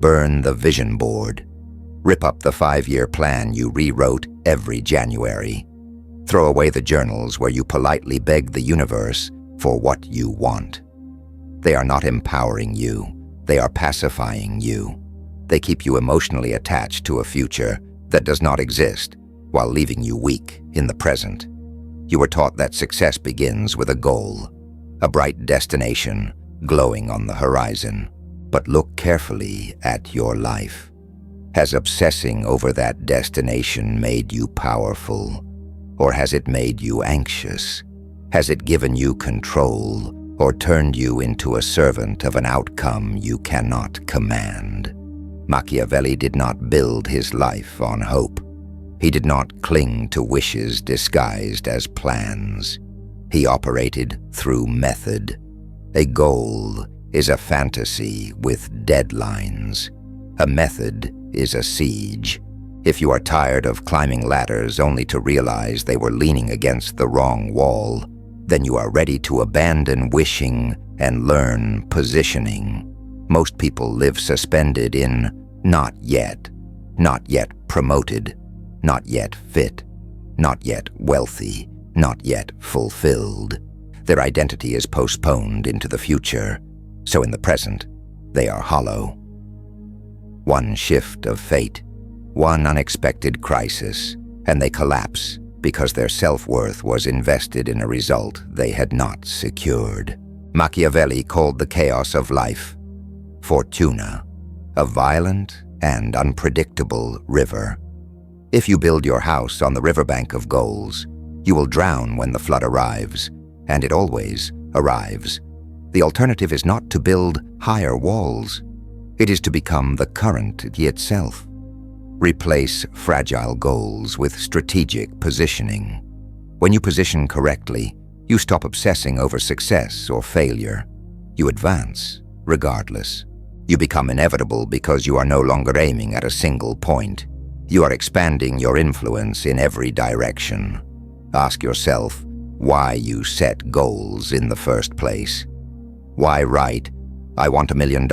burn the vision board. Rip up the 5-year plan you rewrote every January. Throw away the journals where you politely beg the universe for what you want. They are not empowering you. They are pacifying you. They keep you emotionally attached to a future that does not exist while leaving you weak in the present. You were taught that success begins with a goal, a bright destination glowing on the horizon. But look carefully at your life. Has obsessing over that destination made you powerful, or has it made you anxious? Has it given you control, or turned you into a servant of an outcome you cannot command? Machiavelli did not build his life on hope. He did not cling to wishes disguised as plans. He operated through method. A goal is a fantasy with deadlines. A method is a siege. If you are tired of climbing ladders only to realize they were leaning against the wrong wall, then you are ready to abandon wishing and learn positioning. Most people live suspended in not yet promoted, not yet fit, not yet wealthy, not yet fulfilled. Their identity is postponed into the future, so in the present, they are hollow. One shift of fate, one unexpected crisis, and they collapse because their self-worth was invested in a result they had not secured. Machiavelli called the chaos of life Fortuna, a violent and unpredictable river. If you build your house on the riverbank of goals, you will drown when the flood arrives, and it always arrives. The alternative is not to build higher walls. It is to become the current itself. Replace fragile goals with strategic positioning. When you position correctly, you stop obsessing over success or failure. You advance, regardless. You become inevitable because you are no longer aiming at a single point. You are expanding your influence in every direction. Ask yourself why you set goals in the first place. Why write, "I want $1 million,"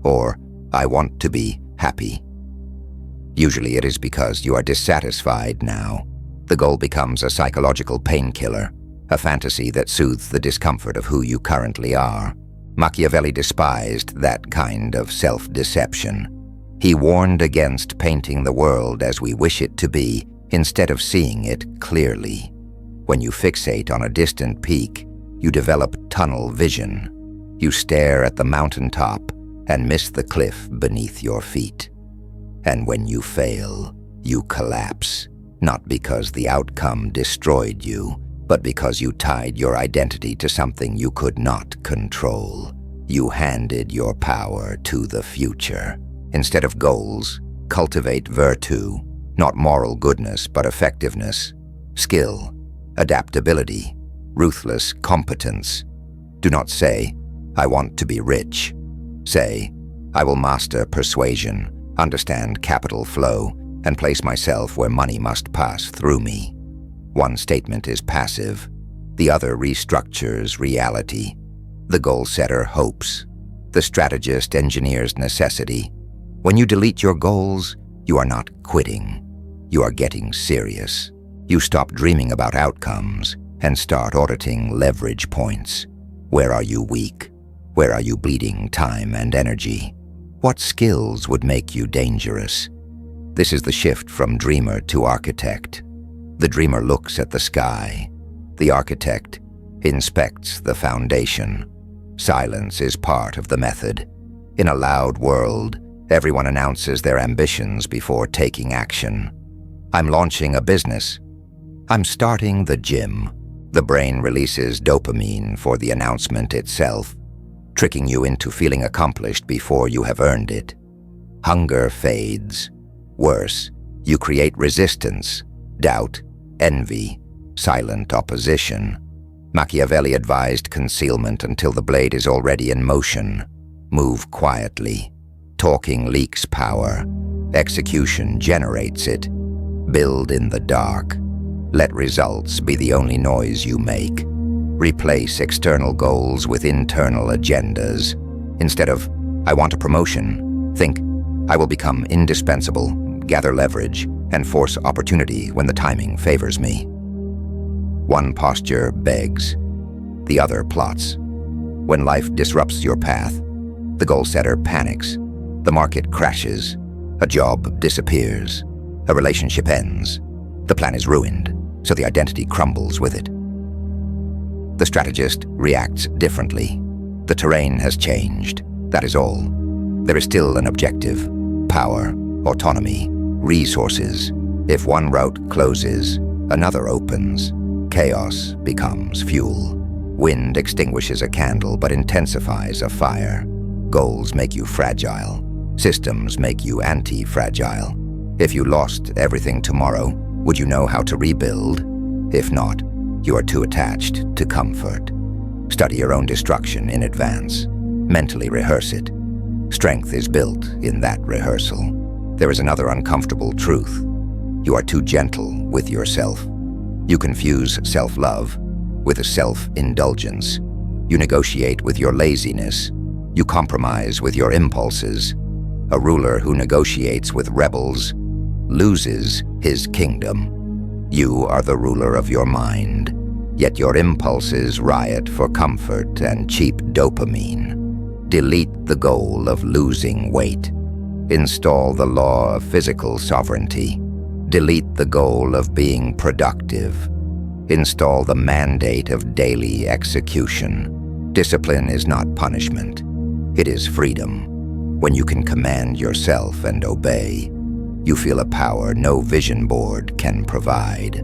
or "I want to be happy"? Usually it is because you are dissatisfied now. The goal becomes a psychological painkiller, a fantasy that soothes the discomfort of who you currently are. Machiavelli despised that kind of self-deception. He warned against painting the world as we wish it to be, instead of seeing it clearly. When you fixate on a distant peak, you develop tunnel vision. You stare at the mountaintop and miss the cliff beneath your feet. And when you fail, you collapse, not because the outcome destroyed you, but because you tied your identity to something you could not control. You handed your power to the future. Instead of goals, cultivate virtue, not moral goodness, but effectiveness, skill, adaptability, ruthless competence. Do not say, "I want to be rich." Say, "I will master persuasion, understand capital flow, and place myself where money must pass through me." One statement is passive. The other restructures reality. The goal setter hopes. The strategist engineers necessity. When you delete your goals, you are not quitting. You are getting serious. You stop dreaming about outcomes and start auditing leverage points. Where are you weak? Where are you bleeding time and energy? What skills would make you dangerous? This is the shift from dreamer to architect. The dreamer looks at the sky. The architect inspects the foundation. Silence is part of the method. In a loud world, everyone announces their ambitions before taking action. "I'm launching a business." "I'm starting the gym." The brain releases dopamine for the announcement itself, tricking you into feeling accomplished before you have earned it. Hunger fades. Worse, you create resistance, doubt, envy, silent opposition. Machiavelli advised concealment until the blade is already in motion. Move quietly. Talking leaks power. Execution generates it. Build in the dark. Let results be the only noise you make. Replace external goals with internal agendas. Instead of, "I want a promotion," think, I will become indispensable, gather leverage, and force opportunity when the timing favors me. One posture begs, the other plots. When life disrupts your path, the goal setter panics, the market crashes, a job disappears, a relationship ends, the plan is ruined, so the identity crumbles with it. The strategist reacts differently. The terrain has changed, that is all. There is still an objective: power, autonomy, resources. If one route closes, another opens. Chaos becomes fuel. Wind extinguishes a candle but intensifies a fire. Goals make you fragile. Systems make you anti-fragile. If you lost everything tomorrow, would you know how to rebuild? If not, you are too attached to comfort. Study your own destruction in advance. Mentally rehearse it. Strength is built in that rehearsal. There is another uncomfortable truth. You are too gentle with yourself. You confuse self-love with self-indulgence. You negotiate with your laziness. You compromise with your impulses. A ruler who negotiates with rebels loses his kingdom. You are the ruler of your mind, yet your impulses riot for comfort and cheap dopamine. Delete the goal of losing weight. Install the law of physical sovereignty. Delete the goal of being productive. Install the mandate of daily execution. Discipline is not punishment. It is freedom. When you can command yourself and obey, you feel a power no vision board can provide.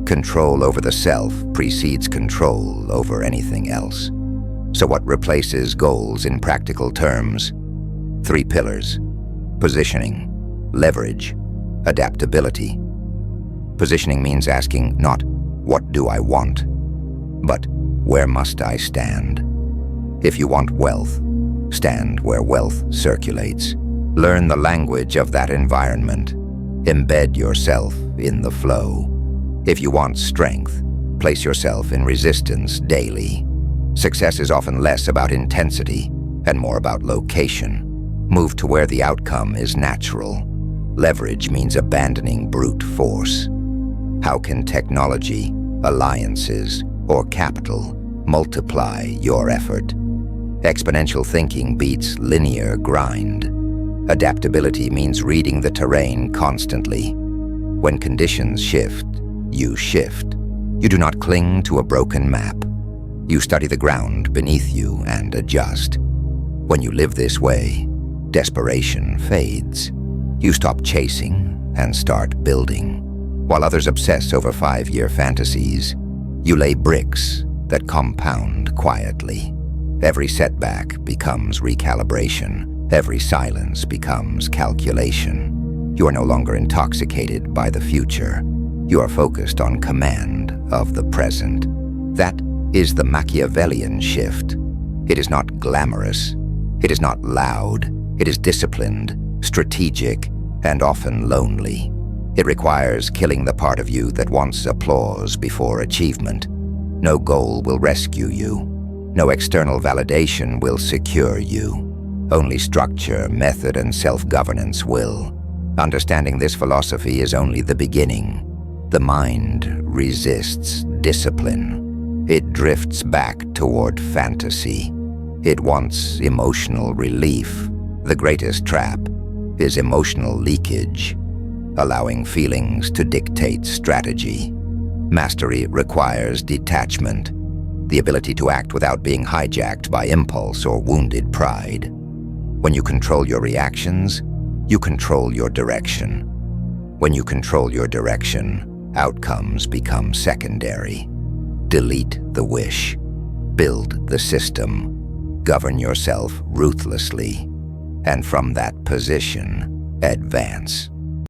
Control over the self precedes control over anything else. So what replaces goals in practical terms? 3 pillars: positioning, leverage, adaptability. Positioning means asking not, what do I want, but where must I stand? If you want wealth, stand where wealth circulates. Learn the language of that environment. Embed yourself in the flow. If you want strength, place yourself in resistance daily. Success is often less about intensity and more about location. Move to where the outcome is natural. Leverage means abandoning brute force. How can technology, alliances, or capital multiply your effort? Exponential thinking beats linear grind. Adaptability means reading the terrain constantly. When conditions shift, you shift. You do not cling to a broken map. You study the ground beneath you and adjust. When you live this way, desperation fades. You stop chasing and start building. While others obsess over 5-year fantasies, you lay bricks that compound quietly. Every setback becomes recalibration. Every silence becomes calculation. You are no longer intoxicated by the future. You are focused on command of the present. That is the Machiavellian shift. It is not glamorous. It is not loud. It is disciplined, strategic, and often lonely. It requires killing the part of you that wants applause before achievement. No goal will rescue you. No external validation will secure you. Only structure, method, and self-governance will. Understanding this philosophy is only the beginning. The mind resists discipline. It drifts back toward fantasy. It wants emotional relief. The greatest trap is emotional leakage, allowing feelings to dictate strategy. Mastery requires detachment, the ability to act without being hijacked by impulse or wounded pride. When you control your reactions, you control your direction. When you control your direction, outcomes become secondary. Delete the wish. Build the system. Govern yourself ruthlessly. And from that position, advance.